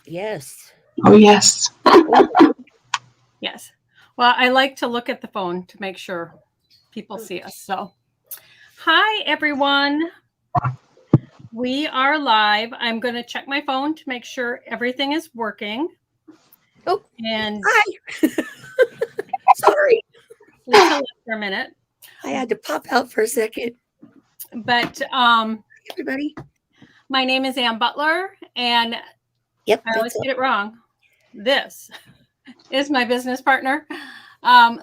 Yes. Oh, yes. Yes. Well, I like to look at the phone to make sure people see us. So, hi, everyone. We are live. I'm going to check my phone to make sure everything is working. Oh, and hi. Sorry. Lisa left for a minute. I had to pop out for a second. But everybody. My name is Ann Butler, and yep, I always get it wrong. This is my business partner,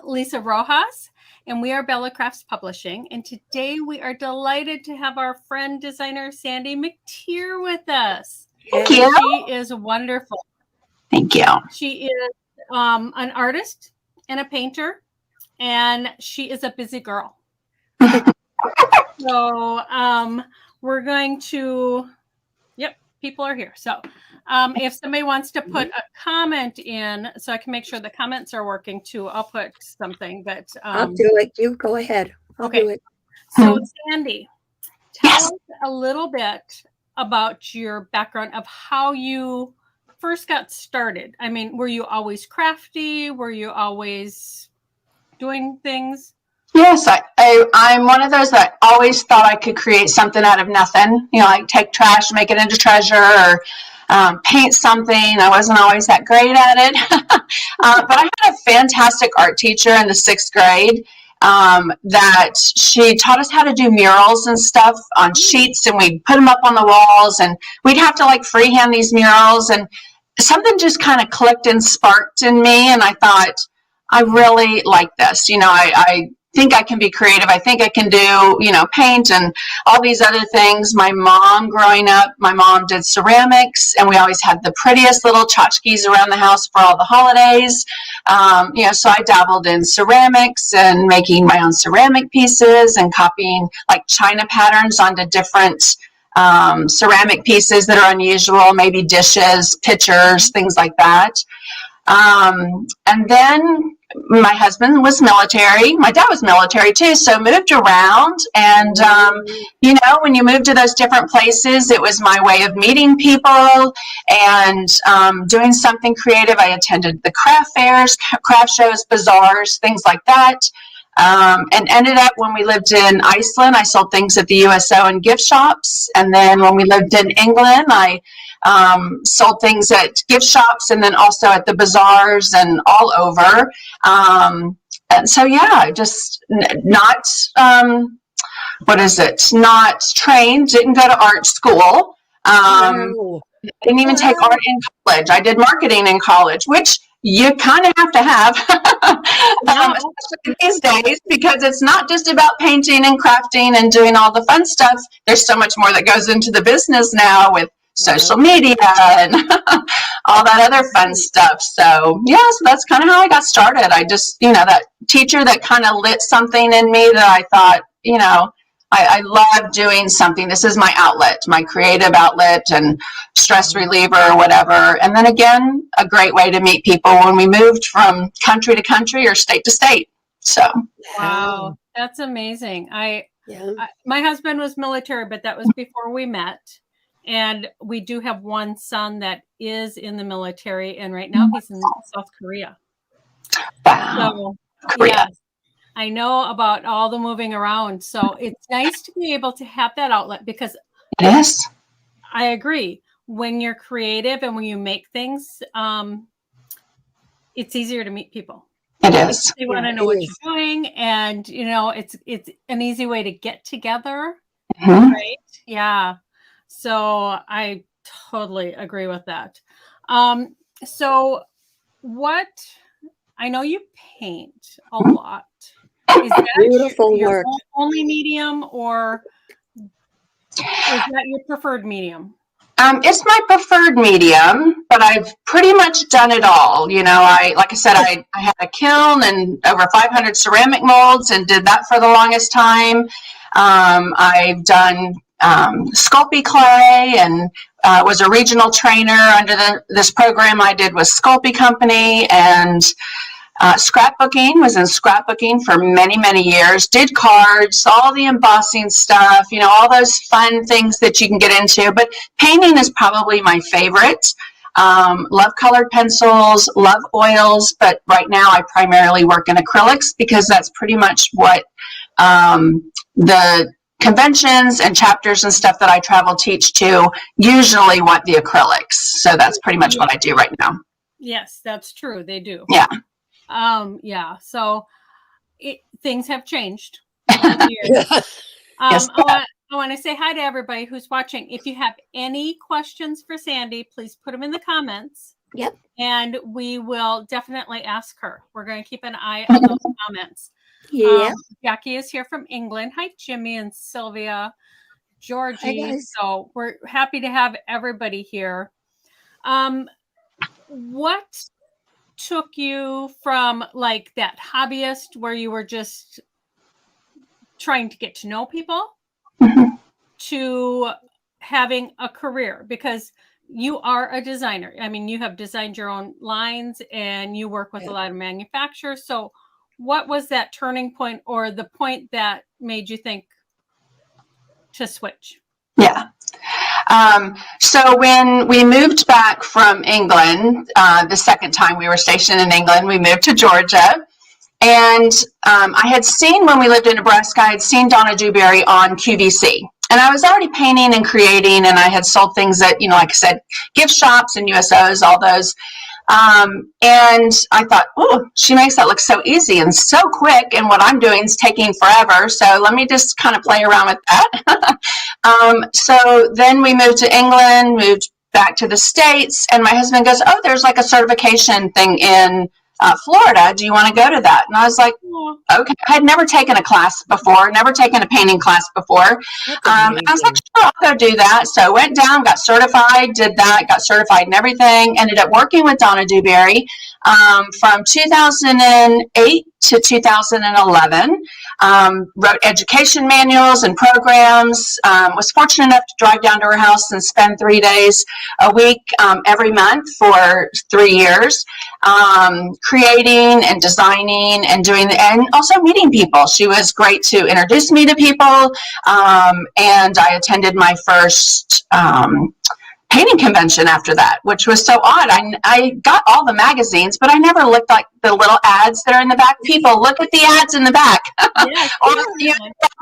Lisa Rojas, and we are Bella Crafts Publishing. And today we are delighted to have our friend designer Sandy McTier with us. Thank you. She is wonderful. Thank you. She is an artist and a painter, and she is a busy girl. So we're going to, people are here. So if somebody wants to put a comment in, so I can make sure the comments are working too, I'll put something. But I'll do it. You go ahead. I'll do it. So Sandy, tell us a little bit about your background of how you first got started. I mean, were you always crafty? Were you always doing things? Yes, I'm one of those that always thought I could create something out of nothing. You know, like take trash, make it into treasure, or paint something. I wasn't always that great at it. But I had a fantastic art teacher in the 6th grade that she taught us how to do murals and stuff on sheets, and we'd put them up on the walls, and we'd have to like freehand these murals, and something just kind of clicked and sparked in me, and I thought, I really like this. You know, I think I can be creative. I think I can do, paint and all these other things. My mom growing up, my mom did ceramics, and we always had the prettiest little tchotchkes around the house for all the holidays. So I dabbled in ceramics and making my own ceramic pieces and copying like china patterns onto different ceramic pieces that are unusual, maybe dishes, pitchers, things like that. And then my husband was military. My dad was military too, so moved around. And, when you move to those different places, it was my way of meeting people and doing something creative. I attended the craft fairs, craft shows, bazaars, things like that. And ended up when we lived in Iceland, I sold things at the USO and gift shops. And then when we lived in England, I sold things at gift shops and then also at the bazaars and all over. And so, just not, not trained, didn't go to art school. Didn't even take art in college. I did marketing in college, which you kind of have to have especially these days, because it's not just about painting and crafting and doing all the fun stuff. There's so much more that goes into the business now with social media and all that other fun stuff. So so that's kind of how I got started. I just, that teacher that kind of lit something in me that I thought, I love doing something. This is my outlet, my creative outlet and stress reliever or whatever. And then again, a great way to meet people when we moved from country to country or state to state. So. Wow, that's amazing. My husband was military, but that was before we met. And we do have one son that is in the military, and right now he's in South Korea. Wow. So, Korea. I know about all the moving around. So it's nice to be able to have that outlet, because I agree. When you're creative and when you make things, it's easier to meet people. It is. They want to know what you're doing, and it's an easy way to get together, right? Yeah. So I totally agree with that. So what? I know you paint a lot. Is that beautiful your work only medium, or is that your preferred medium? It's my preferred medium, but I've pretty much done it all. Like I said, I had a kiln and over 500 ceramic molds and did that for the longest time. I've done Sculpey clay and was a regional trainer under this program I did with Sculpey Company, and scrapbooking, was in scrapbooking for many, many years, did cards, all the embossing stuff, all those fun things that you can get into. But painting is probably my favorite. Love colored pencils, love oils, but right now I primarily work in acrylics because that's pretty much what the conventions and chapters and stuff that I travel teach to usually want the acrylics. So that's pretty much what I do right now. Yes, that's true. They do. Yeah. Yeah. So things have changed. Over the years. Yes. I want to say hi to everybody who's watching. If you have any questions for Sandy, please put them in the comments. Yep. And we will definitely ask her. We're going to keep an eye on those comments. Yeah. Jackie is here from England. Hi, Jimmy and Sylvia, Georgie. Hi, guys. So we're happy to have everybody here. What took you from like that hobbyist where you were just trying to get to know people to having a career? Because you are a designer. I mean, you have designed your own lines and you work with a lot of manufacturers. So what was that turning point or the point that made you think to switch? Yeah. So when we moved back from England, the second time we were stationed in England, we moved to Georgia. And I had seen, when we lived in Nebraska, I had seen Donna Dewberry on QVC. And I was already painting and creating, and I had sold things at, like I said, gift shops and USOs, all those. And I thought, oh, she makes that look so easy and so quick, and what I'm doing is taking forever. So let me just kind of play around with that. So then we moved to England, moved back to the States, and my husband goes, oh, there's like a certification thing in Florida. Do you want to go to that? And I was like, okay. I had never taken a class before, never taken a painting class before. I was like, sure, I'll go do that. So I went down, got certified, did that, got certified and everything. Ended up working with Donna Dewberry from 2008 to 2011. Wrote education manuals and programs. Was fortunate enough to drive down to her house and spend 3 days a week every month for 3 years, creating and designing and doing, and also meeting people. She was great to introduce me to people, and I attended my first painting convention after that, which was so odd. I got all the magazines, but I never looked like the little ads that are in the back. People, look at the ads in the back. Or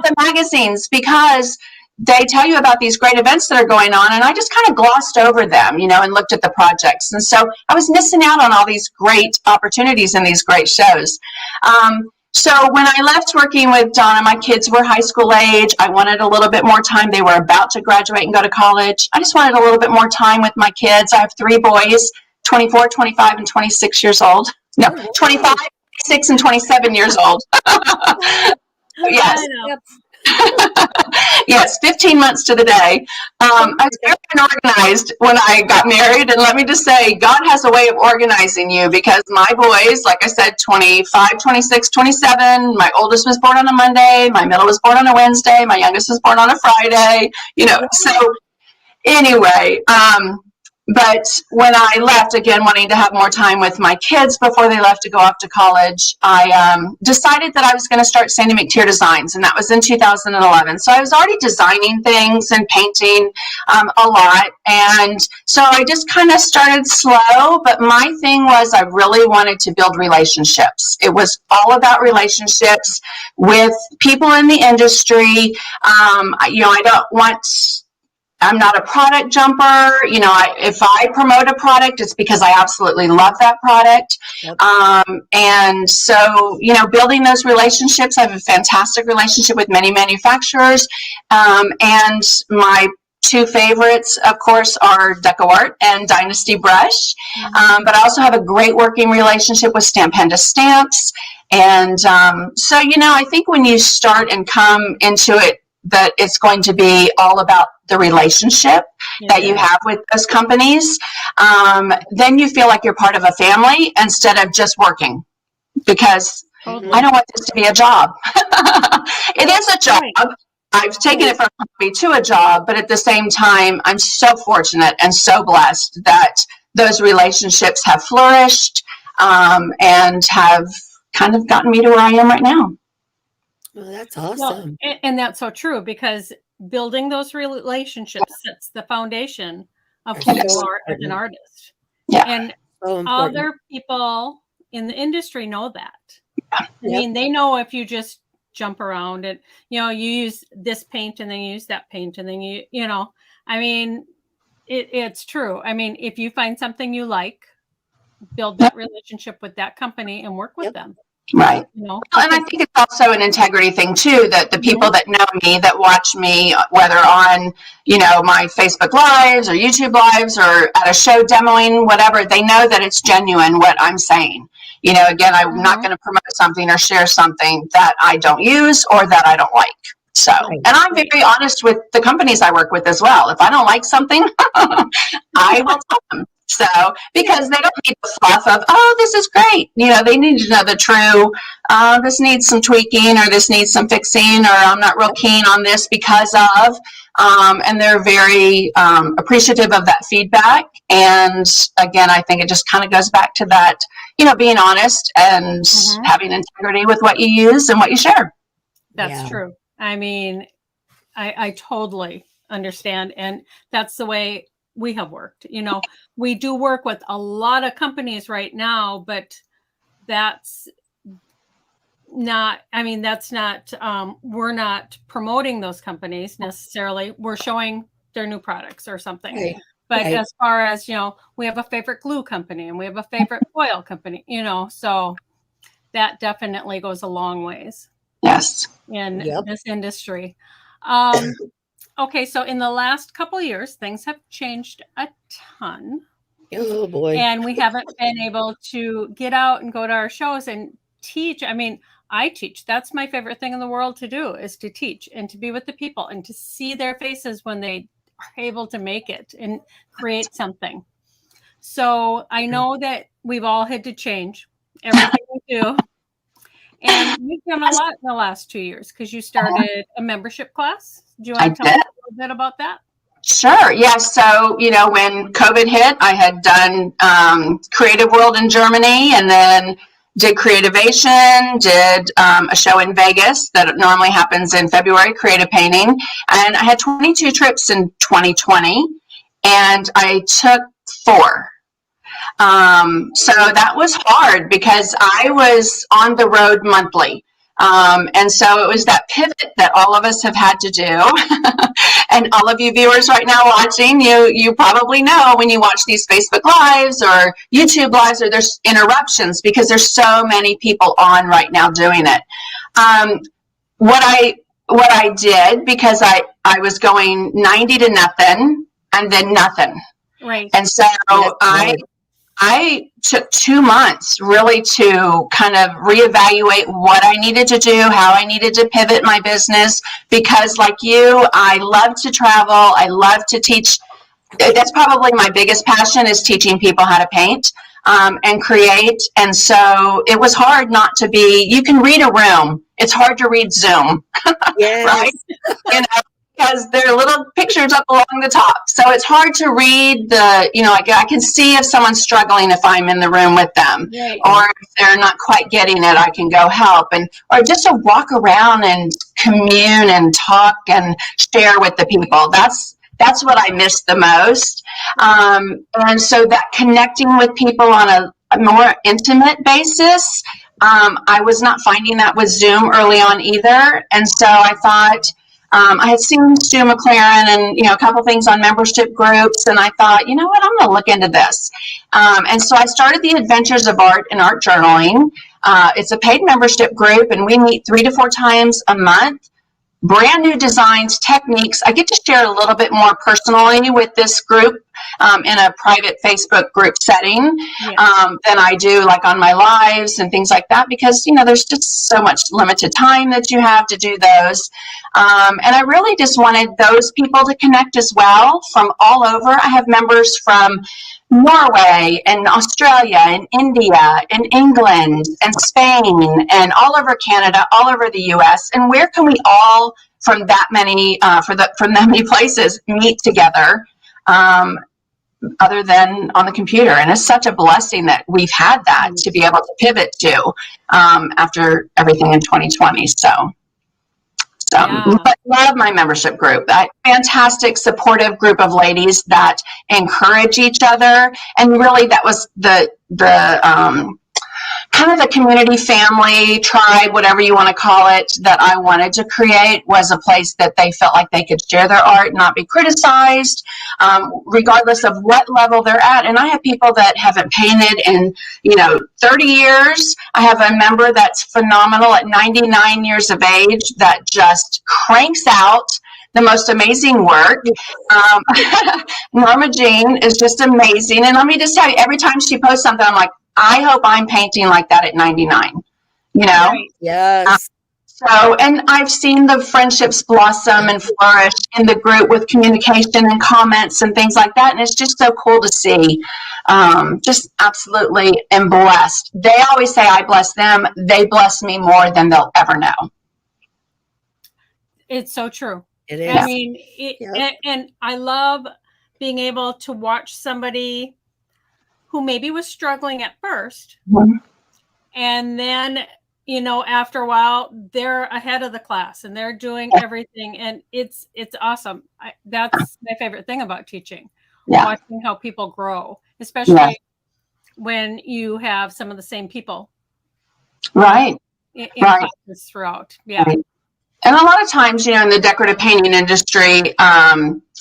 the magazines, because they tell you about these great events that are going on, and I just kind of glossed over them, and looked at the projects. And so I was missing out on all these great opportunities and these great shows. So when I left working with Donna, my kids were high school age. I wanted a little bit more time. They were about to graduate and go to college. I just wanted a little bit more time with my kids. I have 3 boys, 24, 25, and 26 years old. No, 25, 26, and 27 years old. Yes. Yes, 15 months to the day. I was very unorganized when I got married, and let me just say, God has a way of organizing you, because my boys, like I said, 25, 26, 27, my oldest was born on a Monday, my middle was born on a Wednesday, my youngest was born on a Friday, so anyway, but when I left, again, wanting to have more time with my kids before they left to go off to college, I decided that I was going to start Sandy McTier Designs, and that was in 2011. So I was already designing things and painting a lot, and so I just kind of started slow, but my thing was I really wanted to build relationships. It was all about relationships with people in the industry. I'm not a product jumper. If I promote a product, it's because I absolutely love that product. Yep. And so, building those relationships, I have a fantastic relationship with many manufacturers. And my 2 favorites, of course, are DecoArt and Dynasty Brush. But I also have a great working relationship with Stampenda Stamps. And so, I think when you start and come into it, that it's going to be all about the relationship that you have with those companies, then you feel like you're part of a family instead of just working, because I don't want this to be a job. It is a job. I've taken it from a hobby to a job, but at the same time, I'm so fortunate and so blessed that those relationships have flourished and have kind of gotten me to where I am right now. Well, that's awesome. Well, and that's so true, because building those relationships sets the foundation of who you are as an artist. Yeah. And So important. other people in the industry know that. I Yep. mean, they know if you just jump around and, you know, you use this paint and then you use that paint and then you know, I mean, it's true. I mean, if you find something you like, build that relationship with that company and work with Yep. them. Right. You know, Well, and I think it's also an integrity thing too, that the people that know me, that watch me, whether on, you know, my Facebook lives or YouTube lives or at a show demoing, whatever, they know that it's genuine what I'm saying. You know, again, I'm not going to promote something or share something that I don't use or that I don't like. So, Right. and I'm very honest with the companies I work with as well. If I don't like something, I will tell them. So, because they don't need the fluff of, oh, this is great. You know, they need to know the true, this needs some tweaking or this needs some fixing or I'm not real keen on this because of, and they're very appreciative of that feedback. And again, I think it just kind of goes back to that, you know, being honest and having integrity with what you use and what you share. That's true. I mean, I totally understand. And that's the way we have worked. You know, we do work with a lot of companies right now, but that's not, I mean, that's not, we're not promoting those companies necessarily. We're showing their new products or something. Right. But Right. as far as, you know, we have a favorite glue company and we have a favorite foil company, you know, so that definitely goes a long ways. Yes. In Yep. this industry. Okay, so in the last couple of years, things have changed a ton. Oh boy. And we haven't been able to get out and go to our shows and teach. I mean, I teach. That's my favorite thing in the world to do, is to teach and to be with the people and to see their faces when they are able to make it and create something. So I know that we've all had to change everything we do. And you've done a lot in the last 2 years because you started a membership class. Do you want to tell us a little bit about that? Sure. Yes. So, you know, when COVID hit, I had done Creative World in Germany and then did Creativation, did a show in Vegas that normally happens in February, creative painting. And I had 22 trips in 2020 and I took 4. So that was hard because I was on the road monthly. And so it was that pivot that all of us have had to do. And all of you viewers right now watching, you probably know when you watch these Facebook Lives or YouTube Lives, or there's interruptions because there's so many people on right now doing it. What I did, because I was going 90 to nothing and then nothing. Right. And so I took 2 months really to kind of reevaluate what I needed to do, how I needed to pivot my business, because like you, I love to travel. I love to teach. That's probably my biggest passion, is teaching people how to paint and create. And so it was hard not to be, you can read a room. It's hard to read Zoom, Yes. right? You know, because there are little pictures up along the top. So it's hard to read the, you know, I can see if someone's struggling if I'm in the room with them. Right. Or if they're not quite getting it, I can go help. Or just to walk around and commune and talk and share with the people. That's what I miss the most. And so that connecting with people on a more intimate basis, I was not finding that with Zoom early on either. And so I thought, I had seen Stu McLaren and, you know, a couple things on membership groups, and I thought, you know what, I'm going to look into this. And so I started the Adventures of Art and Art Journaling. It's a paid membership group, and we meet 3 to 4 times a month. Brand new designs, techniques. I get to share a little bit more personally with this group in a private Facebook group setting than I do like on my lives and things like that, because, you know, there's just so much limited time that you have to do those. And I really just wanted those people to connect as well from all over. I have members from Norway and Australia and India and England and Spain and all over Canada, all over the US. And where can we all from that many from that many places meet together other than on the computer? And it's such a blessing that we've had that to be able to pivot to after everything in 2020. So Yeah. But love my membership group. Fantastic, supportive group of ladies that encourage each other, and really that was the kind of the community, family, tribe, whatever you want to call it, that I wanted to create, was a place that they felt like they could share their art, not be criticized, regardless of what level they're at. And I have people that haven't painted in 30 years. I have a member that's phenomenal at 99 years of age that just cranks out the most amazing work. Norma Jean is just amazing. And let me just tell you, every time she posts something, I'm like, I hope I'm painting like that at 99, Right. Yes. So, and I've seen the friendships blossom and flourish in the group with communication and comments and things like that. And it's just so cool to see. Just absolutely am blessed. They always say I bless them. They bless me more than they'll ever know. It's so true. It is. I mean, Yep. and I love being able to watch somebody who maybe was struggling at first, and then after a while they're ahead of the class and they're doing everything, and it's awesome. That's my favorite thing about teaching, watching how people grow, especially when you have some of the same people Right. in classes throughout. Right. And a lot of times, in the decorative painting industry,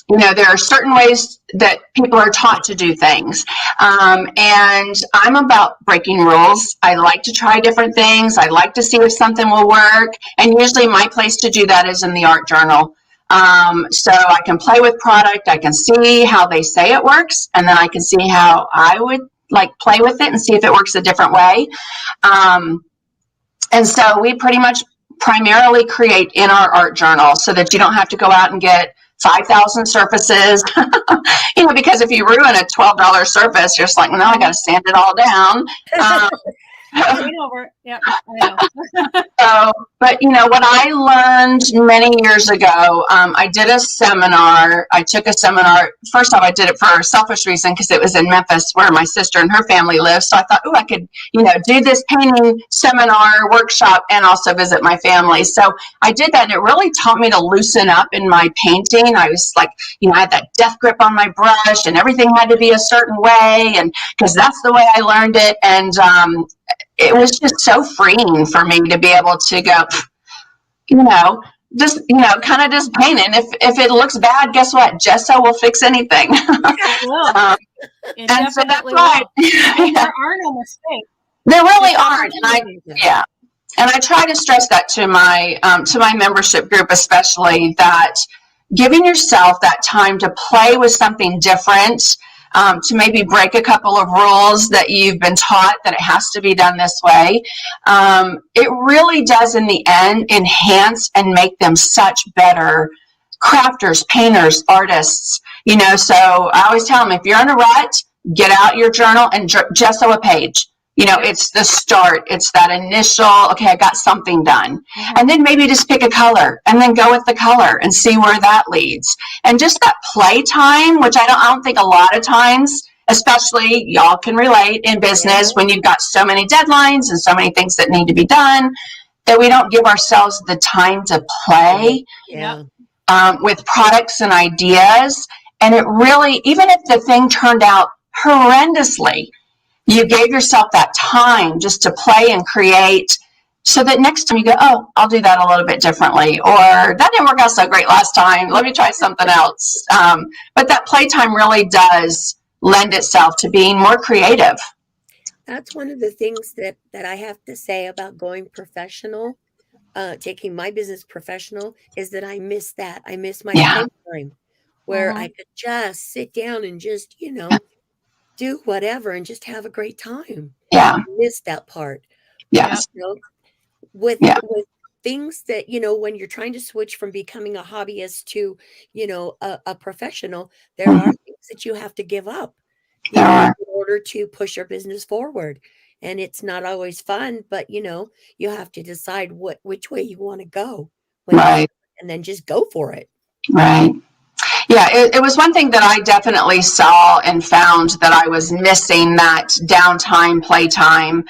there are certain ways that people are taught to do things. And I'm about breaking rules. I like to try different things. I like to see if something will work. And usually my place to do that is in the art journal. So I can play with product. I can see how they say it works. And then I can see how I would play with it and see if it works a different way. And so we pretty much primarily create in our art journal so that you don't have to go out and get 5,000 surfaces, because if you ruin a $12 surface, you're just like, no, I got to sand it all down. Yeah, I know. But what I learned many years ago, I did a seminar. I took a seminar. First off, I did it for a selfish reason because it was in Memphis where my sister and her family live. So I thought, I could, do this painting seminar workshop and also visit my family. So I did that, and it really taught me to loosen up in my painting. I was like, I had that death grip on my brush, and everything had to be a certain way, and because that's the way I learned it. And it was just so freeing for me to be able to go, just, kind of just painting. If it looks bad, guess what? Gesso will fix anything. It will. It and so that's definitely why will. There are no mistakes. there really aren't. And I try to stress that to my membership group, especially, that giving yourself that time to play with something different, to maybe break a couple of rules that you've been taught that it has to be done this way. It really does, in the end, enhance and make them such better crafters, painters, artists. So I always tell them, if you're in a rut, get out your journal and gesso a page. It's the start. It's that initial, okay, I got something done. Mm-hmm. And then maybe just pick a color and then go with the color and see where that leads. And just that play time, which I don't think a lot of times, especially y'all can relate in business when you've got so many deadlines and so many things that need to be done, that we don't give ourselves the time to play with products and ideas. And it really, even if the thing turned out horrendously, you gave yourself that time just to play and create, so that next time you go, oh, I'll do that a little bit differently, or that didn't work out so great last time, let me try something else. But that playtime really does lend itself to being more creative. That's one of the things that I have to say about going professional, taking my business professional, is that I miss that. I miss my time where I could just sit down and just, do whatever and just have a great time. Yeah. I miss that part. Yes. With things that, when you're trying to switch from becoming a hobbyist to, a professional, there are things that you have to give up in order to push your business forward. And it's not always fun, but, you have to decide which way you want to go. And then just go for it. Right. Yeah, it was one thing that I definitely saw and found, that I was missing that downtime, playtime.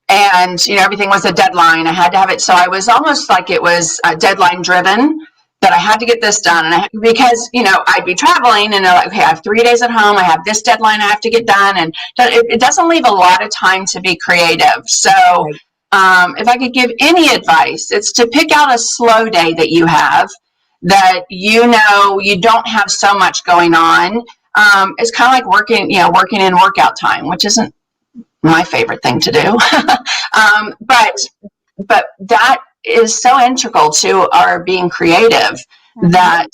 and everything was a deadline. I had to have it, so I was almost like it was deadline driven, that I had to get this done. And because I'd be traveling, and they're like, okay, I have 3 days at home, I have this deadline I have to get done, and it doesn't leave a lot of time to be creative. So if I could give any advice, it's to pick out a slow day that you have, that you don't have so much going on. It's kind of like working in workout time, which isn't my favorite thing to do. But that is so integral to our being creative, that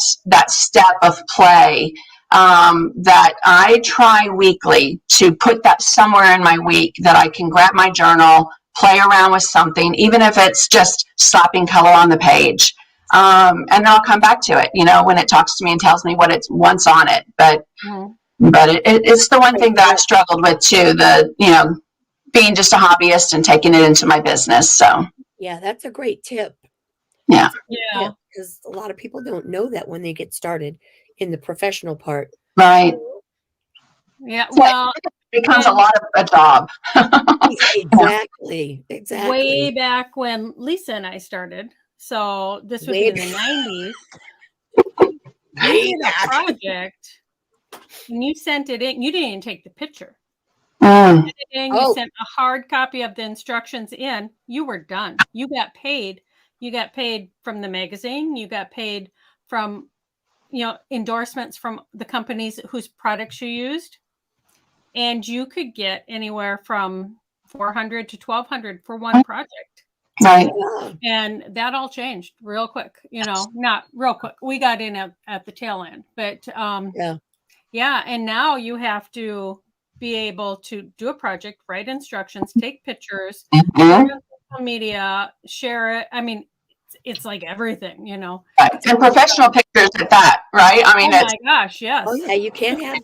step of play, that I try weekly to put that somewhere in my week, that I can grab my journal, play around with something, even if it's just slapping color on the page. And then I'll come back to it, when it talks to me and tells me what it wants on it. But it's the one thing that I've struggled with too, being just a hobbyist and taking it into my business. So yeah, that's a great tip. Yeah. Because a lot of people don't know that when they get started in the professional part. Right. Yeah. Well, it becomes a lot of a job. Exactly. Way back when Lisa and I started. So this would be in the 90s. You did a project and you sent it in. You didn't even take the picture. You sent a hard copy of the instructions in. You were done. You got paid. You got paid from the magazine. You got paid from, endorsements from the companies whose products you used. And you could get anywhere from $400 to $1,200 for one project. Right. And that all changed real quick. Not real quick. We got in at the tail end, but and now you have to be able to do a project, write instructions, take pictures, share it on social media, share it. I mean, it's like everything, Right. And professional pictures at that, right? I mean, my gosh, yes. Oh yeah, you can't have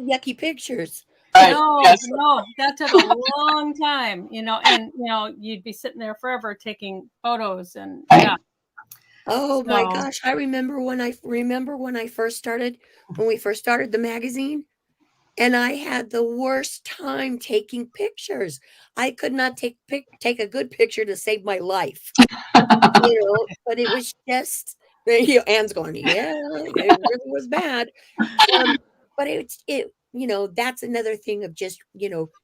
yucky pictures. Right. No, that took a long time, and you'd be sitting there forever taking photos and Oh my gosh, I remember when I first started, when we first started the magazine, and I had the worst time taking pictures. I could not take a good picture to save my life. But it was just, Anne's going, yeah, it really was bad. But that's another thing of just,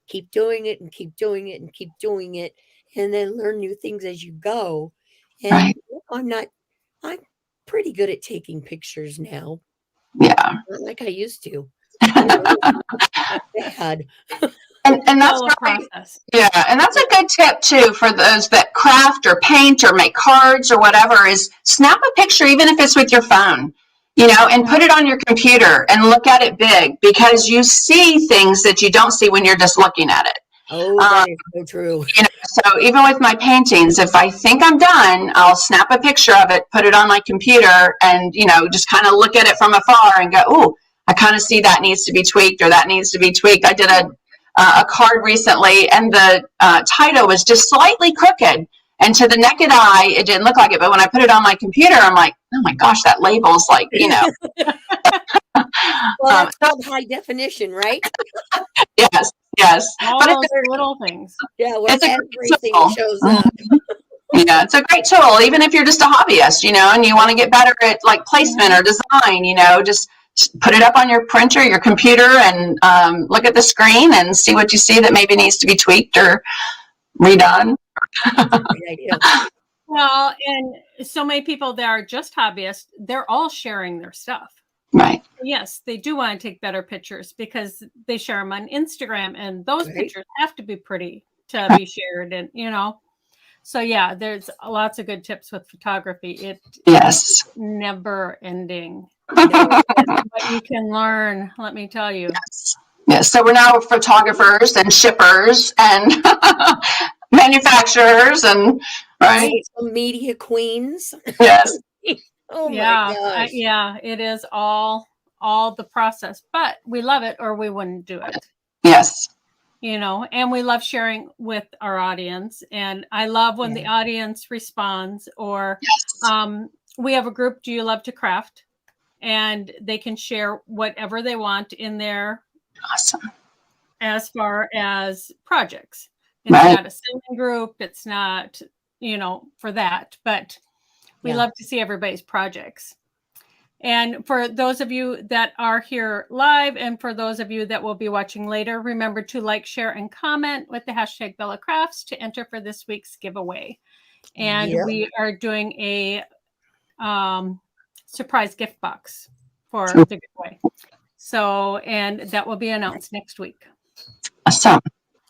keep doing it and keep doing it and keep doing it, and then learn new things as you go. And I'm pretty good at taking pictures now. Yeah. Not like I used to. Bad. And that's a process. Yeah, and that's a good tip too for those that craft or paint or make cards or whatever, is snap a picture, even if it's with your phone, and put it on your computer and look at it big, because you see things that you don't see when you're just looking at it. Oh, that is so true. So even with my paintings, if I think I'm done, I'll snap a picture of it, put it on my computer, and just kind of look at it from afar and go, "Ooh, I kind of see that needs to be tweaked, or that needs to be tweaked." I did a card recently, and the title was just slightly crooked, and to the naked eye, it didn't look like it. But when I put it on my computer, I'm like, "Oh my gosh, that label's like, Well, that's called high definition, right? Yes. All but those little things. Yeah, where everything shows up. Yeah, it's a great tool, even if you're just a hobbyist, and you want to get better at like placement or design, just put it up on your printer, your computer, and look at the screen and see what you see that maybe needs to be tweaked or redone. Great idea. Well, and so many people that are just hobbyists, they're all sharing their stuff. Right. Yes, they do want to take better pictures because they share them on Instagram, and those pictures have to be pretty to be shared. And, so yeah, there's lots of good tips with photography. It's never ending. But you can learn, let me tell you. Yes. So we're now photographers and shippers and manufacturers and social media queens. Yes. Oh my gosh. Yeah, it is all the process, but we love it or we wouldn't do it. Yes. And we love sharing with our audience. And I love when the audience responds, or we have a group, Do You Love to Craft? And they can share whatever they want in there. Awesome. As far as projects. It's not a singing group. It's not, for that. But we love to see everybody's projects. And for those of you that are here live, and for those of you that will be watching later, remember to like, share, and comment with the hashtag Bella Crafts to enter for this week's giveaway. And we are doing a surprise gift box for the giveaway. So, and that will be announced next week. Awesome.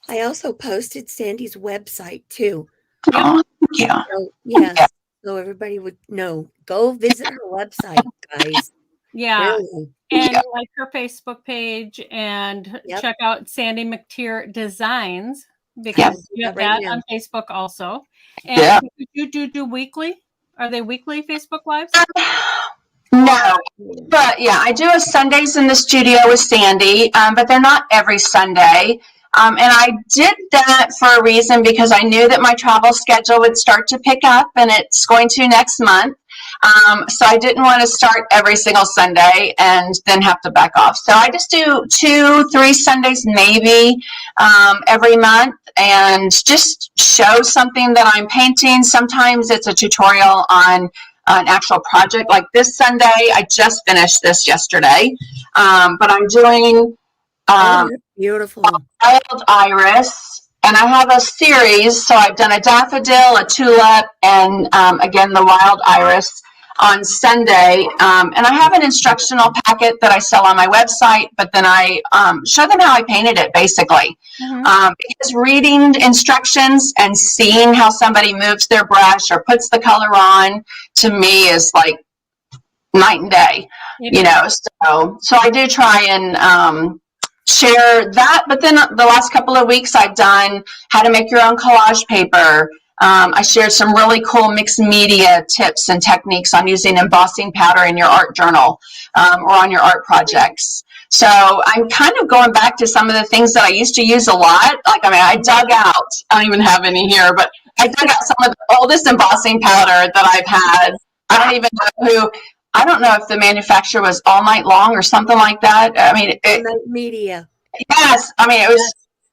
I also posted Sandy's website too. Oh, yeah. So, yes. So everybody would know. Go visit her website, guys. Yeah. Really. And like her Facebook page, and check out Sandy McTier Designs, because you have that on Facebook also. And you do weekly? Are they weekly Facebook Lives? No, but I do a Sundays in the studio with Sandy, but they're not every Sunday. And I did that for a reason, because I knew that my travel schedule would start to pick up, and it's going to next month. So I didn't want to start every single Sunday and then have to back off. So I just do 2-3 Sundays maybe every month, and just show something that I'm painting. Sometimes it's a tutorial on an actual project. Like this Sunday, I just finished this yesterday, but I'm doing beautiful wild iris, and I have a series. So I've done a daffodil, a tulip, and again the wild iris on Sunday. And I have an instructional packet that I sell on my website, but then I show them how I painted it, basically. Because reading instructions and seeing how somebody moves their brush or puts the color on, to me, is like night and day. So I do try and share that. But then the last couple of weeks, I've done how to make your own collage paper. I shared some really cool mixed media tips and techniques on using embossing powder in your art journal or on your art projects. So I'm kind of going back to some of the things that I used to use a lot. I dug out, I don't even have any here, but I dug out some of the oldest embossing powder that I've had. I don't know if the manufacturer was All Night Long or something like that. All Night Media. Yes.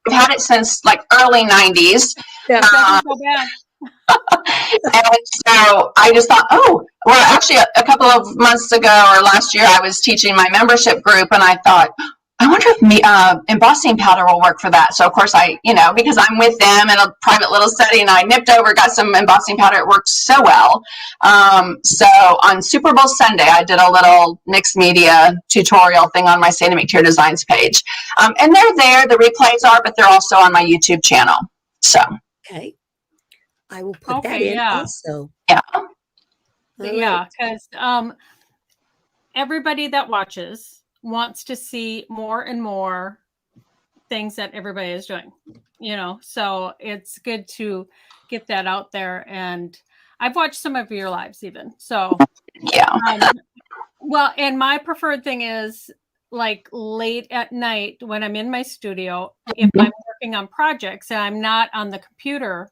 We've had it since like early 90s. Yeah, doesn't go bad. And so I just thought, actually a couple of months ago or last year, I was teaching my membership group, and I thought, I wonder if embossing powder will work for that. So of course because I'm with them in a private little setting, I nipped over, got some embossing powder. It worked so well. So on Super Bowl Sunday, I did a little mixed media tutorial thing on my Sandy McTier Designs page. And they're there, the replays are, but they're also on my YouTube channel. So. Okay. I will put that in also. Yeah. Yeah, because everybody that watches wants to see more and more things that everybody is doing, so it's good to get that out there. And I've watched some of your lives even. So well, and my preferred thing is like late at night when I'm in my studio, if I'm working on projects and I'm not on the computer,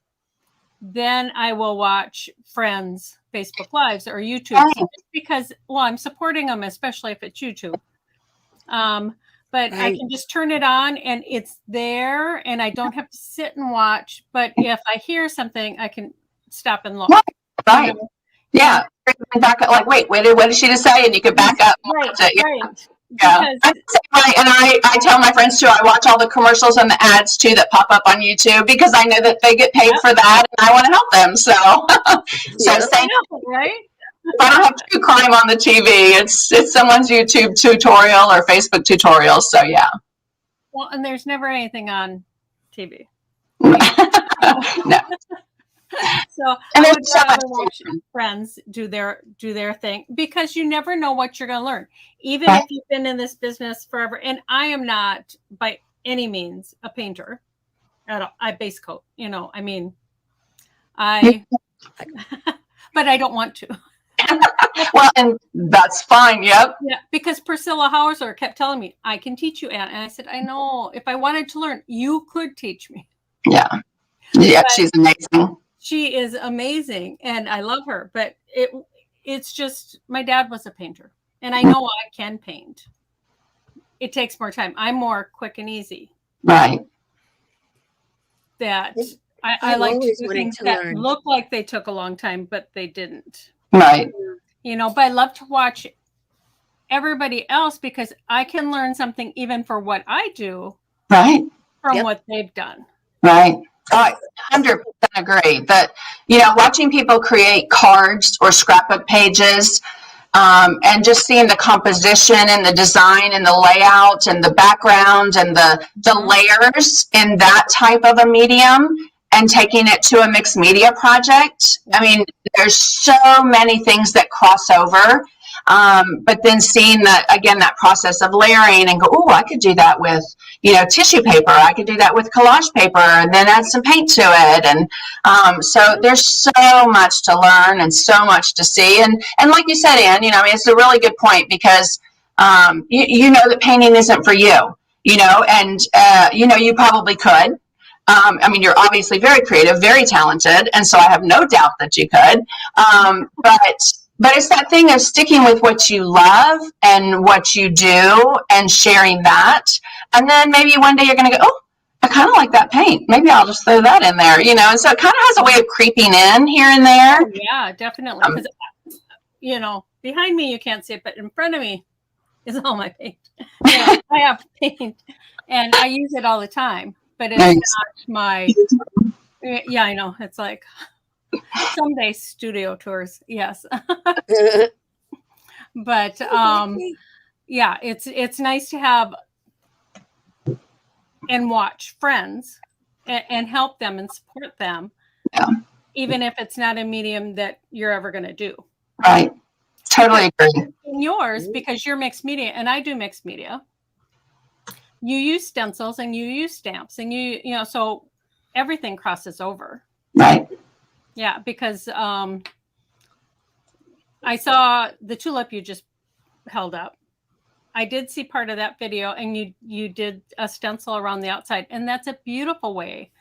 then I will watch friends' Facebook Lives or YouTube, because, I'm supporting them, especially if it's YouTube. But I can just turn it on and it's there, and I don't have to sit and watch. But if I hear something, I can stop and look. Right. Yeah. Back up, like, wait, what did she just say? And you could back up. Right. Yeah. And I tell my friends too, I watch all the commercials and the ads too that pop up on YouTube, because I know that they get paid for that, and I want to help them. So, right? If I don't have true crime on the TV, it's someone's YouTube tutorial or Facebook tutorial. So yeah. Well, and there's never anything on TV. No. So I would rather watch friends do their thing, because you never know what you're going to learn, even if you've been in this business forever. And I am not by any means a painter at all. I base coat, but I don't want to. Well, and that's fine. Yep. Yeah, because Priscilla Hauser kept telling me, I can teach you, Anne. And I said, I know. If I wanted to learn, you could teach me. Yeah. Yeah, but she's amazing. She is amazing, and I love her. But it's just, my dad was a painter, and I know I can paint. It takes more time. I'm more quick and easy. Right. that I I've like to always do wanted things to that learn. look like they took a long time, but they didn't. Right. But I love to watch everybody else because I can learn something even for what I do Right. from what they've done. Right. I 100% agree that, watching people create cards or scrapbook pages, and just seeing the composition and the design and the layout and the background and the layers in that type of a medium and taking it to a mixed media project. I mean, there's so many things that cross over. But then seeing that process of layering and go, oh, I could do that with, tissue paper. I could do that with collage paper and then add some paint to it. And so there's so much to learn and so much to see. And like you said, Ann, it's a really good point because you know that painting isn't for you, and you probably could. You're obviously very creative, very talented, and so I have no doubt that you could. But it's that thing of sticking with what you love and what you do and sharing that. And then maybe one day you're going to go, oh, I kind of like that paint. Maybe I'll just throw that in there, And so it kind of has a way of creeping in here and there. Oh, yeah, definitely. Because, behind me you can't see it, but in front of me is all my paint. I have paint and I use it all the time. But it's not my, I know. It's like someday studio tours. Yes. But, it's nice to have and watch friends and help them and support them. Yeah. Even if it's not a medium that you're ever going to do. Right. Totally agree. In yours, because you're mixed media and I do mixed media. You use stencils and you use stamps and so everything crosses over. Right. Yeah, because I saw the tulip you just held up. I did see part of that video and you did a stencil around the outside and that's a beautiful way.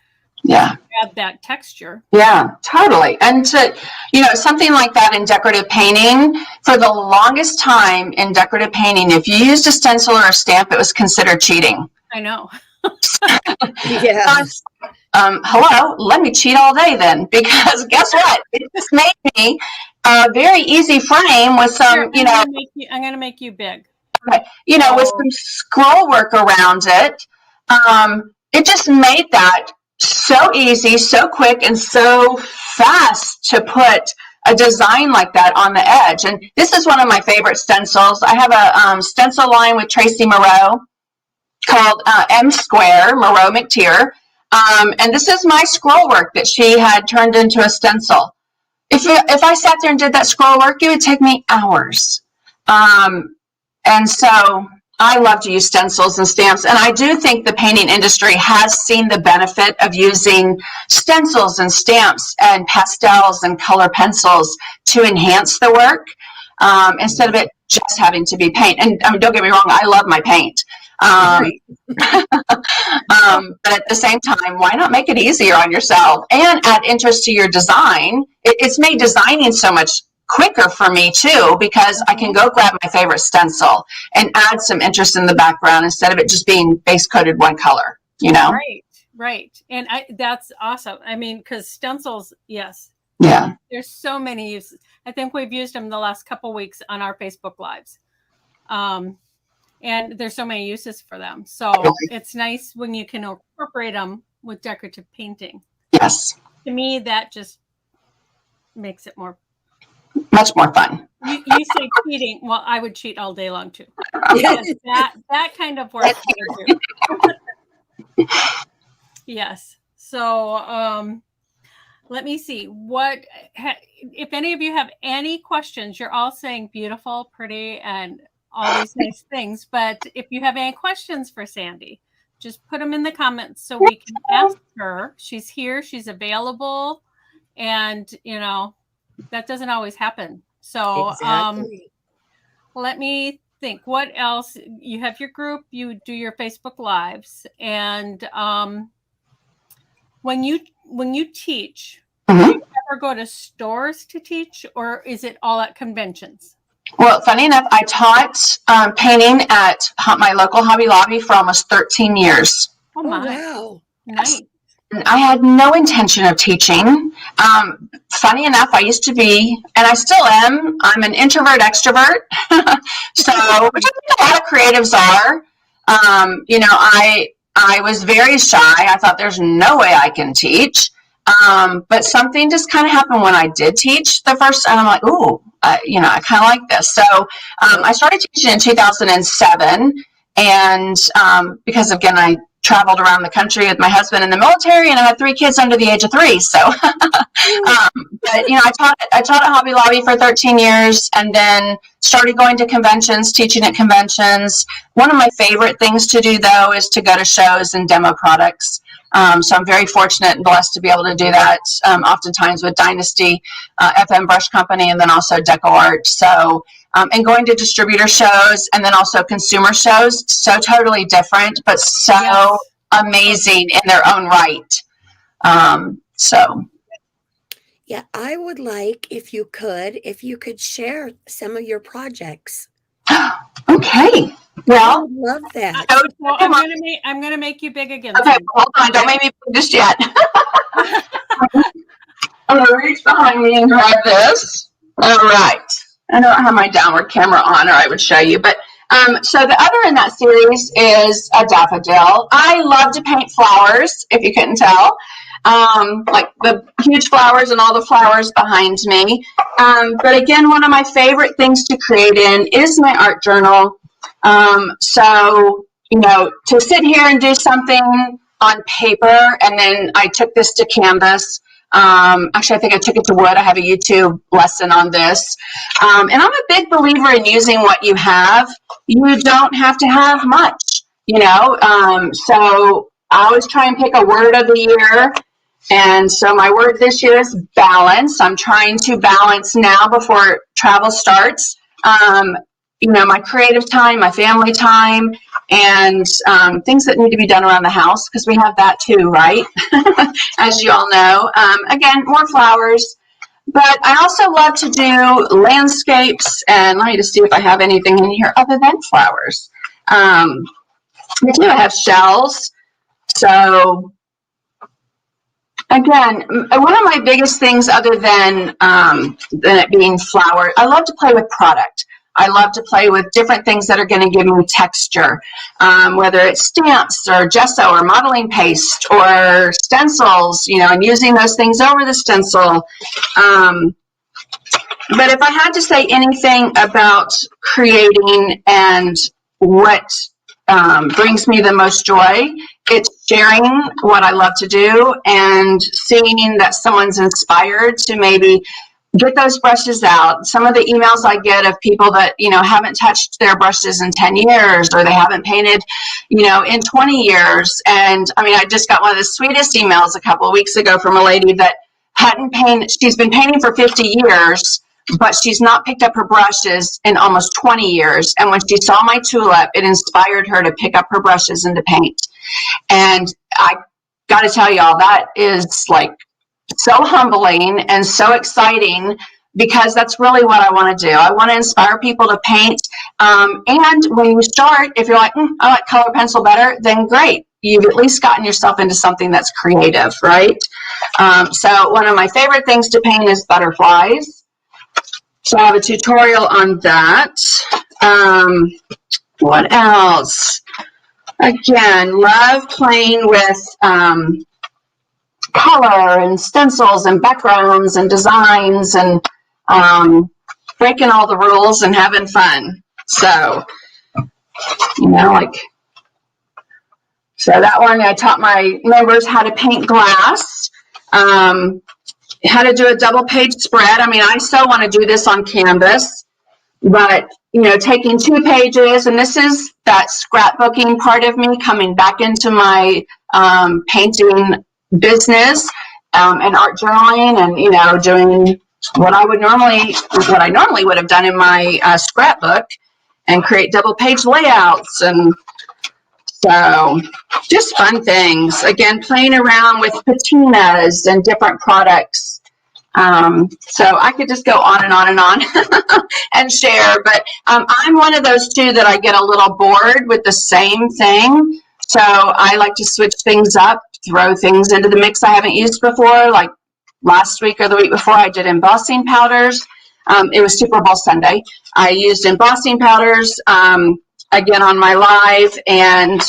Yeah. Add that texture. Yeah, totally. And to, something like that in decorative painting, for the longest time in decorative painting, if you used a stencil or a stamp, it was considered cheating. I know. Yeah. Hello, let me cheat all day then, because guess what? It just made me a very easy frame with some, I'm going to make you big. With some scroll work around it. It just made that so easy, so quick, and so fast to put a design like that on the edge. And this is one of my favorite stencils. I have a stencil line with Tracy Moreau called M Square, Moreau McTier. And this is my scroll work that she had turned into a stencil. If I sat there and did that scroll work, it would take me hours. And so I love to use stencils and stamps. And I do think the painting industry has seen the benefit of using stencils and stamps and pastels and color pencils to enhance the work instead of it just having to be paint. And don't get me wrong, I love my paint. But at the same time, why not make it easier on yourself and add interest to your design? It's made designing so much quicker for me too, because I can go grab my favorite stencil and add some interest in the background instead of it just being base coated one color, Right. And that's awesome. Because stencils, yes. Yeah. There's so many uses. I think we've used them the last couple weeks on our Facebook Lives. And there's so many uses for them. So it's nice when you can incorporate them with decorative painting. Yes. To me, that just makes it much more fun. You say cheating. Well, I would cheat all day long too. Yes, that kind of work. Yes. So let me see. If any of you have any questions, you're all saying beautiful, pretty, and all these nice things. But if you have any questions for Sandy, just put them in the comments so we can ask her. She's here. She's available. And, that doesn't always happen. So Exactly. Let me think. What else? You have your group. You do your Facebook Lives. And when you teach, do you ever go to stores to teach, or is it all at conventions? Well, funny enough, I taught painting at my local Hobby Lobby for almost 13 years. Oh, my. wow. Nice. I had no intention of teaching. Funny enough, I used to be, and I still am, I'm an introvert extrovert. So, which I think a lot of creatives are. I was very shy. I thought there's no way I can teach. But something just kind of happened when I did teach the first time. I'm like, ooh, I kind of like this. So I started teaching in 2007. And because, again, I traveled around the country with my husband in the military, and I had 3 kids under the age of 3. So, but I taught at Hobby Lobby for 13 years, and then started going to conventions, teaching at conventions. One of my favorite things to do, though, is to go to shows and demo products. So I'm very fortunate and blessed to be able to do that, oftentimes with Dynasty, FM Brush Company, and then also Deco Art. So, and going to distributor shows and then also consumer shows, so totally different, but so amazing in their own right. Yeah, I would like, if you could share some of your projects. Okay. Well, I would love that. I'm gonna make you big again. Okay, hold on. Don't make me big just yet. I'm gonna reach behind me and grab this. All right. I don't have my downward camera on, or I would show you. But so the other in that series is a daffodil. I love to paint flowers, if you couldn't tell. Like the huge flowers and all the flowers behind me. But again, one of my favorite things to create in is my art journal. So, to sit here and do something on paper, and then I took this to canvas. Actually, I think I took it to wood. I have a YouTube lesson on this. And I'm a big believer in using what you have. You don't have to have much, so I always try and pick a word of the year. And so my word this year is balance. I'm trying to balance now before travel starts. My creative time, my family time, and things that need to be done around the house, because we have that too, right? As you all know. Again, more flowers. But I also love to do landscapes, and let me just see if I have anything in here other than flowers. I do have shells. So, again, one of my biggest things other than it being flower, I love to play with product. I love to play with different things that are going to give me texture, whether it's stamps or gesso or modeling paste or stencils, and using those things over the stencil. But if I had to say anything about creating and what brings me the most joy, it's sharing what I love to do and seeing that someone's inspired to maybe get those brushes out. Some of the emails I get of people that, haven't touched their brushes in 10 years, or they haven't painted, in 20 years. And I just got one of the sweetest emails a couple of weeks ago from a lady that hadn't painted. She's been painting for 50 years, but she's not picked up her brushes in almost 20 years. And when she saw my tulip, it inspired her to pick up her brushes and to paint. And I got to tell y'all, that is like so humbling and so exciting, because that's really what I want to do. I want to inspire people to paint. And when you start, if you're like, I like color pencil better, then great. You've at least gotten yourself into something that's creative, right? So one of my favorite things to paint is butterflies. So I have a tutorial on that. What else? Again, love playing with color and stencils and backgrounds and designs, and breaking all the rules and having fun. So, so that one, I taught my members how to paint glass, how to do a double page spread. I still want to do this on canvas, but, taking 2 pages, and this is that scrapbooking part of me coming back into my painting business, and art journaling, and doing what I normally would have done in my scrapbook, and create double page layouts. And so just fun things, again, playing around with patinas and different products. So I could just go on and on and on and share, but I'm one of those too that I get a little bored with the same thing. So I like to switch things up throw things into the mix I haven't used before. Like last week or the week before, I did embossing powders. It was Super Bowl Sunday. I used embossing powders again on my live, and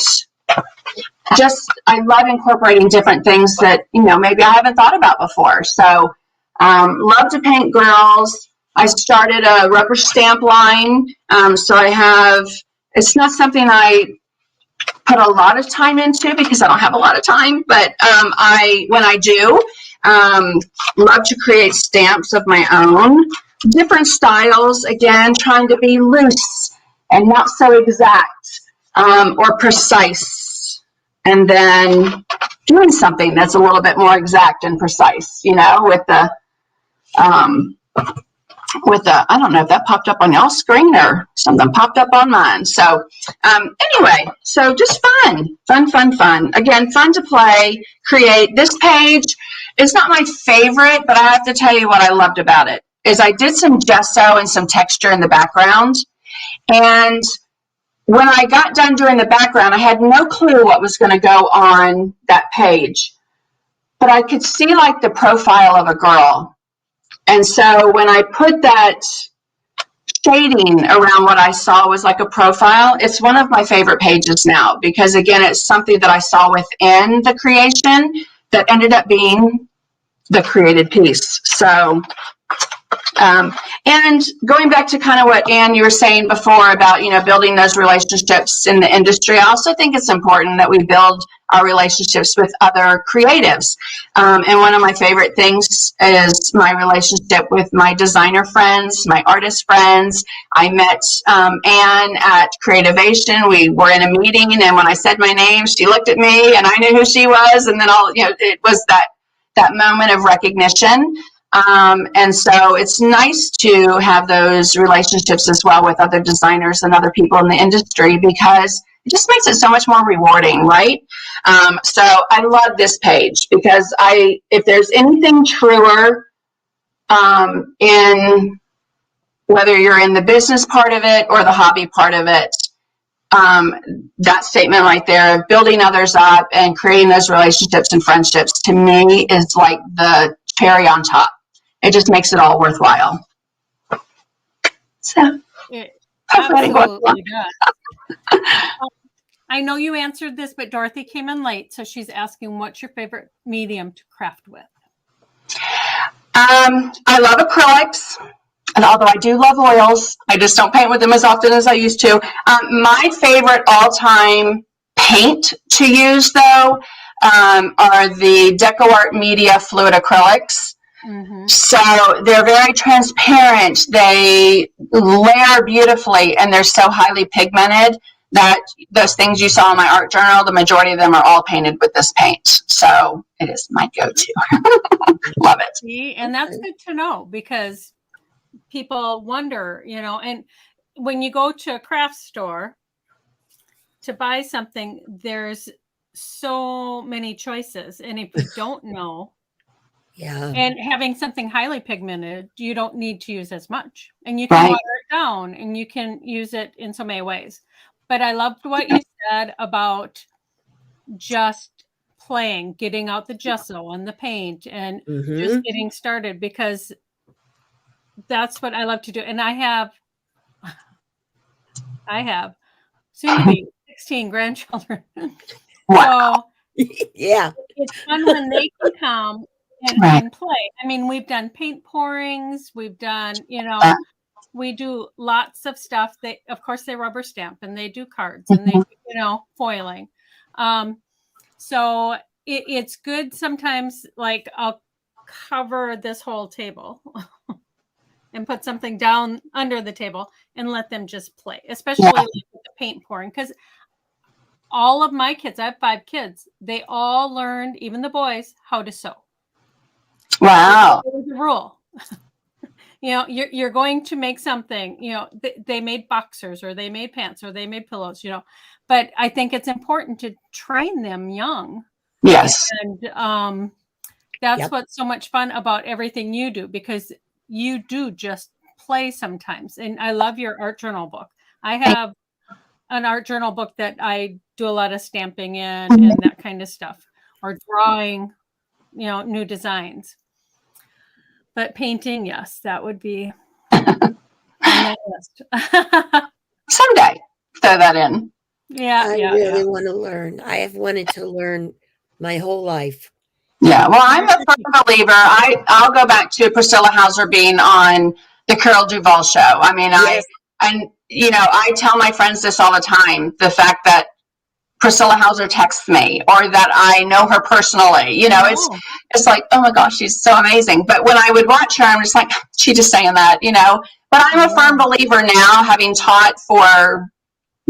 just I love incorporating different things that maybe I haven't thought about before. So love to paint girls. I started a rubber stamp line, so I have. It's not something I put a lot of time into because I don't have a lot of time, but when I do, love to create stamps of my own, different styles, again, trying to be loose and not so exact or precise, and then doing something that's a little bit more exact and precise, with the, I don't know if that popped up on y'all's screen or something popped up on mine. So anyway, so just fun. Again, fun to play, create. This page is not my favorite, but I have to tell you what I loved about it is I did some gesso and some texture in the background. And when I got done doing the background, I had no clue what was going to go on that page, but I could see like the profile of a girl. And so when I put that shading around what I saw was like a profile, it's one of my favorite pages now because, again, it's something that I saw within the creation that ended up being the created piece. So, and going back to kind of what, Anne, you were saying before about, building those relationships in the industry, I also think it's important that we build our relationships with other creatives. And one of my favorite things is my relationship with my designer friends, my artist friends. I met Anne at Creativation. We were in a meeting, and when I said my name, she looked at me, and I knew who she was. And then it was that moment of recognition. And so it's nice to have those relationships as well with other designers and other people in the industry because it just makes it so much more rewarding, right? So I love this page because if there's anything truer in whether you're in the business part of it or the hobby part of it, that statement right there of building others up and creating those relationships and friendships to me is like the cherry on top. It just makes it all worthwhile. So it absolutely does. I know you answered this, but Dorothy came in late, so she's asking, what's your favorite medium to craft with? I love acrylics, and although I do love oils, I just don't paint with them as often as I used to. My favorite all-time paint to use, though, are the DecoArt Media Fluid Acrylics. Mm-hmm. So they're very transparent. They layer beautifully, and they're so highly pigmented that those things you saw in my art journal, the majority of them are all painted with this paint. So it is my go-to. Love it. See, and that's good to know because people wonder, and when you go to a craft store to buy something, there's so many choices. And if you don't know, and having something highly pigmented, you don't need to use as much. And you can water it down and you can use it in so many ways. But I loved what you said about just playing, getting out the gesso and the paint and just getting started because that's what I love to do. And I have soon to be 16 grandchildren. Wow. So yeah, it's fun when they can come and play. I mean, we've done paint pourings, we've done, we do lots of stuff. Of course, they rubber stamp and they do cards and they do, foiling. So it's good sometimes, like I'll cover this whole table and put something down under the table and let them just play, especially like with the paint pouring. Because all of my kids, I have 5 kids, they all learned, even the boys, how to sew. Wow. It was a rule. You're going to make something, they made boxers or they made pants or they made pillows, but I think it's important to train them young. Yes. And that's what's so much fun about everything you do, because you do just play sometimes. And I love your art journal book. I have an art journal book that I do a lot of stamping in and that kind of stuff. or drawing, new designs. But painting, yes, that would be on that list. Someday, throw that in. Yeah, I really want to learn. I have wanted to learn my whole life. Yeah, well, I'm a firm believer. I'll go back to Priscilla Hauser being on the Carol Duvall show. I mean, Yes. I tell my friends this all the time, the fact that Priscilla Hauser texts me or that I know her personally, it's like, oh my gosh, she's so amazing. But when I would watch her, I'm just like, she's just saying that, but I'm a firm believer now, having taught for,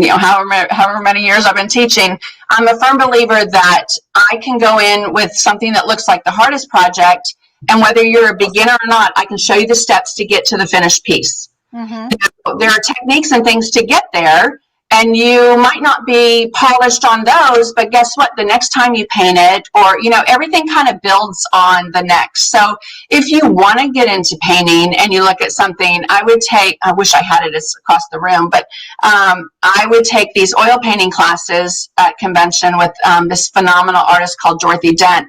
however many years I've been teaching. I'm a firm believer that I can go in with something that looks like the hardest project, and whether you're a beginner or not, I can show you the steps to get to the finished piece. Mm-hmm. There are techniques and things to get there, and you might not be polished on those, but guess what? The next time you paint it, or, everything kind of builds on the next. So if you want to get into painting and you look at something, I wish I had it across the room, but I would take these oil painting classes at convention with this phenomenal artist called Dorothy Dent.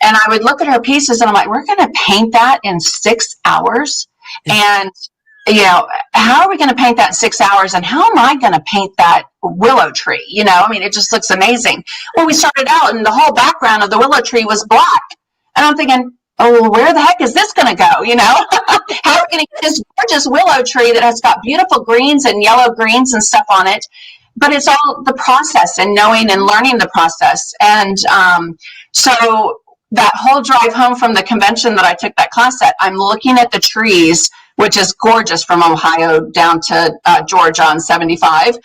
And I would look at her pieces and I'm like, we're going to paint that in 6 hours. And how are we going to paint that in 6 hours? And how am I going to paint that willow tree? It just looks amazing. Well, we started out and the whole background of the willow tree was black. And I'm thinking, oh, where the heck is this going to go? How are we going to get this gorgeous willow tree that has got beautiful greens and yellow greens and stuff on it? But it's all the process and knowing and learning the process. And so that whole drive home from the convention that I took that class at, I'm looking at the trees, which is gorgeous, from Ohio down to Georgia on 75.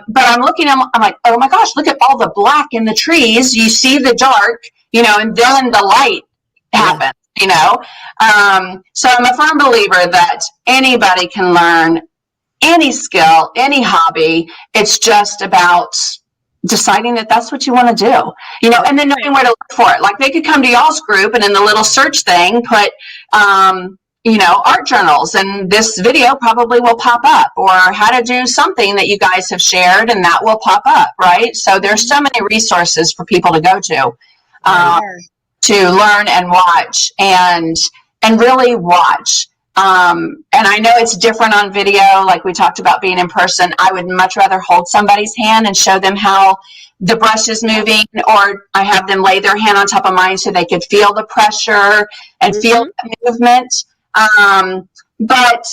But I'm looking, I'm like, oh my gosh, look at all the black in the trees. You see the dark, and then the light happens, So I'm a firm believer that anybody can learn any skill, any hobby. It's just about deciding that that's what you want to do, and then knowing where to look for it. Like, they could come to y'all's group and in the little search thing put, art journals, and this video probably will pop up, or how to do something that you guys have shared, and that will pop up, right? So there's so many resources for people to go to learn and watch and really watch. And I know it's different on video, like we talked about being in person. I would much rather hold somebody's hand and show them how the brush is moving, or I have them lay their hand on top of mine so they could feel the pressure and feel the movement. But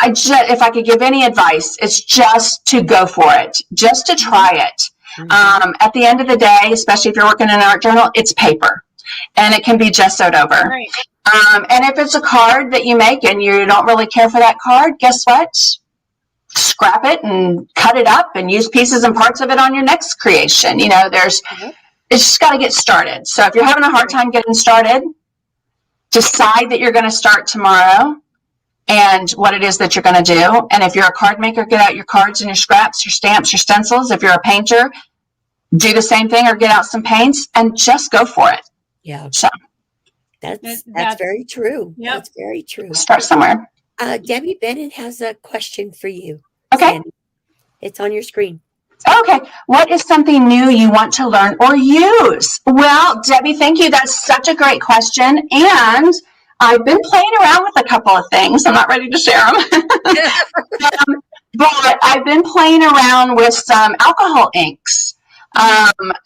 if I could give any advice, it's just to go for it, just to try it. At the end of the day, especially if you're working in an art journal, it's paper and it can be gessoed over. Right. And if it's a card that you make and you don't really care for that card, guess what? Scrap it and cut it up and use pieces and parts of it on your next creation. It's just got to get started. So if you're having a hard time getting started, decide that you're going to start tomorrow and what it is that you're going to do. And if you're a card maker, get out your cards and your scraps, your stamps, your stencils. If you're a painter, do the same thing or get out some paints and just go for it. Yeah. So that's very true. Yep. That's very true. Start somewhere. Debbie Bennett has a question for you. Okay. Sandy. It's on your screen. Okay. What is something new you want to learn or use? Well, Debbie, thank you. That's such a great question. And I've been playing around with a couple of things. I'm not ready to share them. But I've been playing around with some alcohol inks.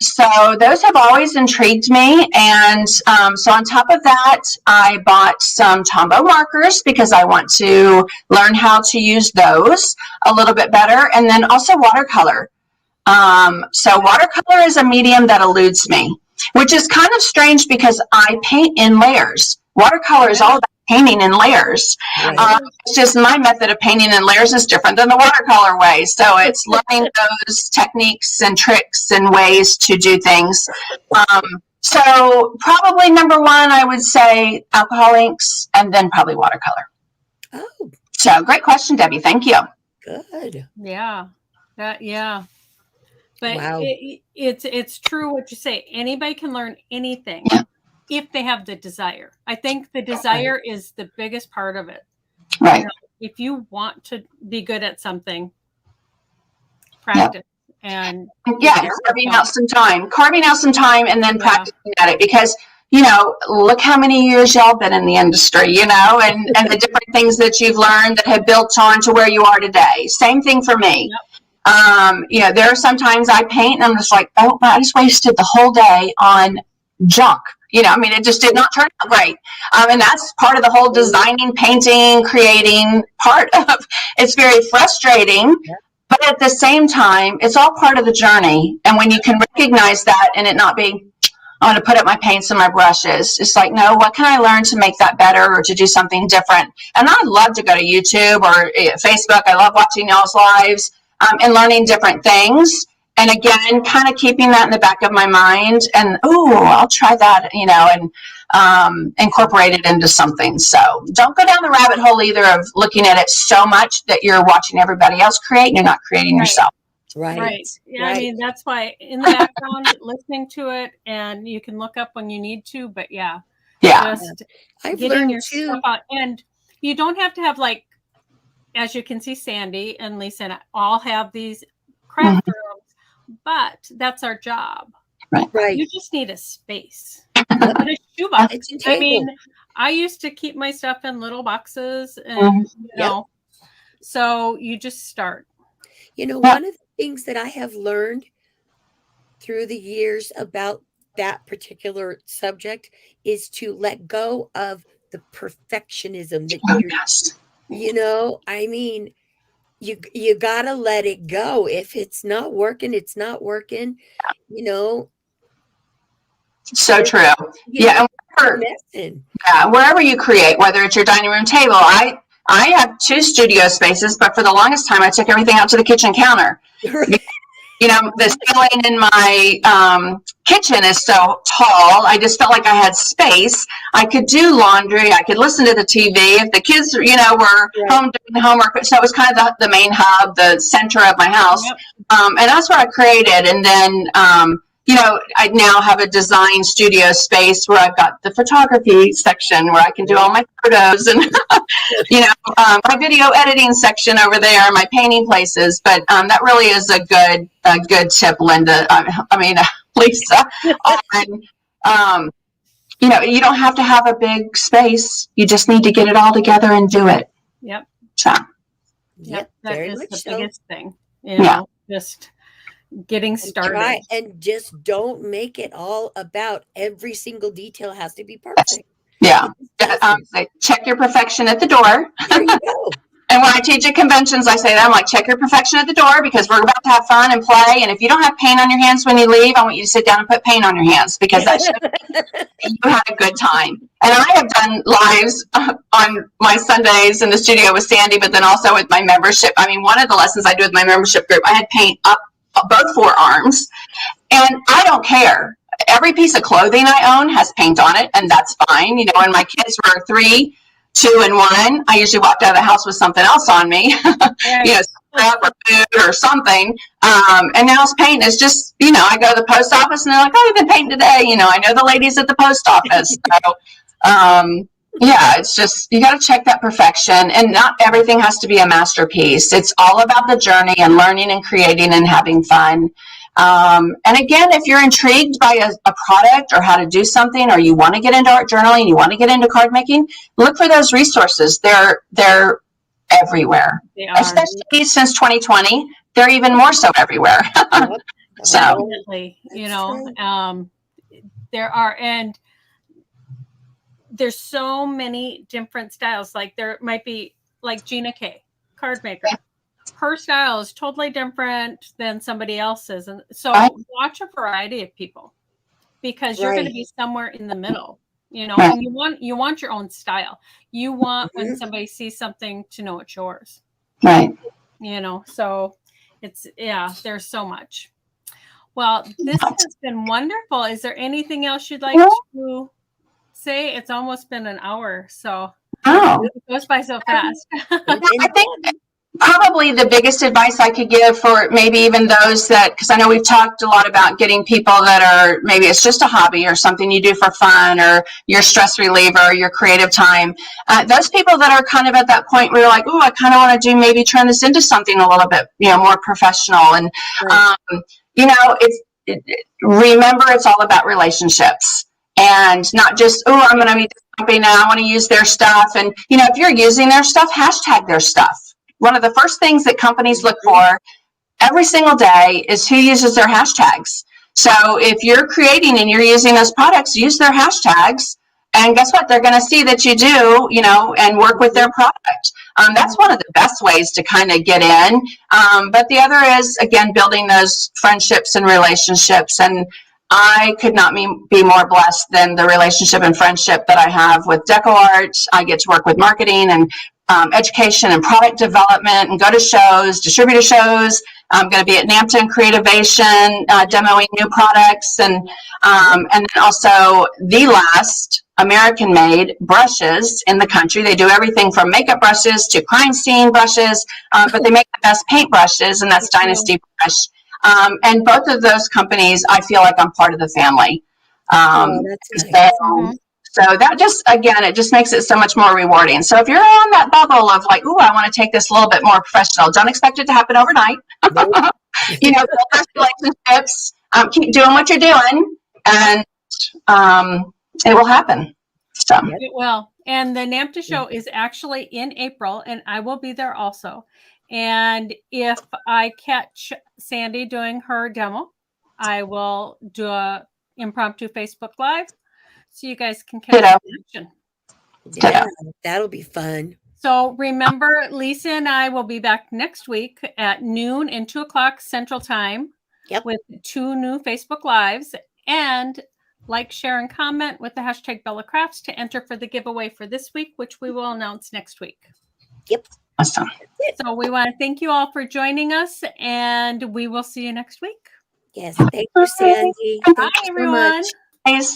So those have always intrigued me. And so on top of that, I bought some Tombow markers because I want to learn how to use those a little bit better. And then also watercolor. So watercolor is a medium that eludes me, which is kind of strange because I paint in layers. Watercolor is all about painting in layers. Right. It's just my method of painting in layers is different than the watercolor way. So it's learning those techniques and tricks and ways to do things. So probably number one, I would say alcohol inks and then probably watercolor. Oh. So great question, Debbie. Thank you. Good. Yeah. Yeah. But wow. It's true what you say. Anybody can learn anything. Yeah. If they have the desire. I think the desire is the biggest part of it. Right. If you want to be good at something, practice and carving out some time and then practicing at it, because look how many years y'all been in the industry, and the different things that you've learned that have built on to where you are today. Same thing for me. There are sometimes I paint and I'm just like, oh, I just wasted the whole day on junk. It just did not turn out right. And that's part of the whole designing, painting, creating part of it's very frustrating. But at the same time, it's all part of the journey. And when you can recognize that and it not be, I want to put up my paints and my brushes. It's like, no, what can I learn to make that better or to do something different? And I love to go to YouTube or Facebook. I love watching y'all's lives and learning different things. And again, kind of keeping that in the back of my mind and, I'll try that, and incorporate it into something. So don't go down the rabbit hole either of looking at it so much that you're watching everybody else create and you're not creating yourself. Right. Yeah, I mean, that's why in the background, listening to it, and you can look up when you need to, but just I've getting learned your stuff out. And you don't have to have, like, as you can see, Sandy and Lisa and I all have these craft rooms, but that's our job. Right. You just need a space. And a shoebox. I mean, I used to keep my stuff in little boxes and, so you just start. One of the things that I have learned through the years about that particular subject is to let go of the perfectionism that you gotta let it go. If it's not working, it's not working, So true. And wherever you create, whether it's your dining room table, I have 2 studio spaces, but for the longest time, I took everything out to the kitchen counter. The ceiling in my kitchen is so tall. I just felt like I had space. I could do laundry. I could listen to the TV if the kids, were home doing homework. So it was kind of the main hub, the center of my house. And that's where I created. And then, I now have a design studio space where I've got the photography section where I can do all my photos and, my video editing section over there, my painting places. But that really is a good tip, Linda. Lisa. You don't have to have a big space. You just need to get it all together and do it. Yep. So. Yep. That is the biggest thing. Just getting started. And just don't make it all about every single detail has to be perfect. Yeah. Check your perfection at the door. There you go. And when I teach at conventions, I say that I'm like, check your perfection at the door because we're about to have fun and play. And if you don't have paint on your hands when you leave, I want you to sit down and put paint on your hands because that shows you had a good time. And I have done lives on my Sundays in the studio with Sandy, but then also with my membership. One of the lessons I do with my membership group, I had paint up both forearms, and I don't care. Every piece of clothing I own has paint on it, and that's fine. When my kids were 3, 2, and 1, I usually walked out of the house with something else on me, scrap or food or something. And now it's paint. It's just, I go to the post office and they're like, oh, you've been painting today. I know the ladies at the post office. So, it's just, you got to check that perfection, and not everything has to be a masterpiece. It's all about the journey and learning and creating and having fun. And again, if you're intrigued by a product or how to do something, or you want to get into art journaling, you want to get into card making, look for those resources. They're everywhere. They are. Especially since 2020, they're even more so everywhere. So, definitely, there are, and there's so many different styles. Like there might be like Gina K, card maker. Her style is totally different than somebody else's. And so watch a variety of people because you're going to be somewhere in the middle, and you want your own style. You want when somebody sees something to know it's yours. Right. So it's, there's so much. Well, this has been wonderful. Is there anything else you'd like to say? It's almost been an hour. So it goes by so fast. I think Probably the biggest advice I could give for maybe even those that, because I know we've talked a lot about getting people that are, maybe it's just a hobby or something you do for fun or your stress reliever or your creative time. Those people that are kind of at that point where you're like, oh, I kind of want to do, maybe turn this into something a little bit, more professional. And, Right. remember, it's all about relationships and not just, oh, I'm going to meet this company now, I want to use their stuff. And, if you're using their stuff, hashtag their stuff. One of the first things that companies look for every single day is who uses their hashtags. So if you're creating and you're using those products, use their hashtags. And guess what? They're going to see that you do, and work with their product. That's one of the best ways to kind of get in. But the other is, again, building those friendships and relationships. And I could not be more blessed than the relationship and friendship that I have with DecoArt. I get to work with marketing and education and product development and go to shows, distributor shows. I'm going to be at NAMTA Creativation, demoing new products, and then also the last American-made brushes in the country. They do everything from makeup brushes to crime scene brushes, but they make the best paint brushes, and that's Dynasty Brush. And both of those companies, I feel like I'm part of the family. That's nice. So that just, again, it just makes it so much more rewarding. So if you're on that bubble of like, ooh, I want to take this a little bit more professional, don't expect it to happen overnight. Build those relationships, keep doing what you're doing, and it will happen. So it will. And the NAMTA show is actually in April, and I will be there also. And if I catch Sandy doing her demo, I will do a impromptu Facebook Live. So you guys can catch action. Yeah, that'll be fun. So remember, Lisa and I will be back next week at noon and 2:00 Central Time with 2 new Facebook Lives. And like, share, and comment with the hashtag Bella Crafts to enter for the giveaway for this week, which we will announce next week. Yep. Awesome. So we want to thank you all for joining us, and we will see you next week. Yes. Thank you, Sandy. Bye, everyone. Thanks.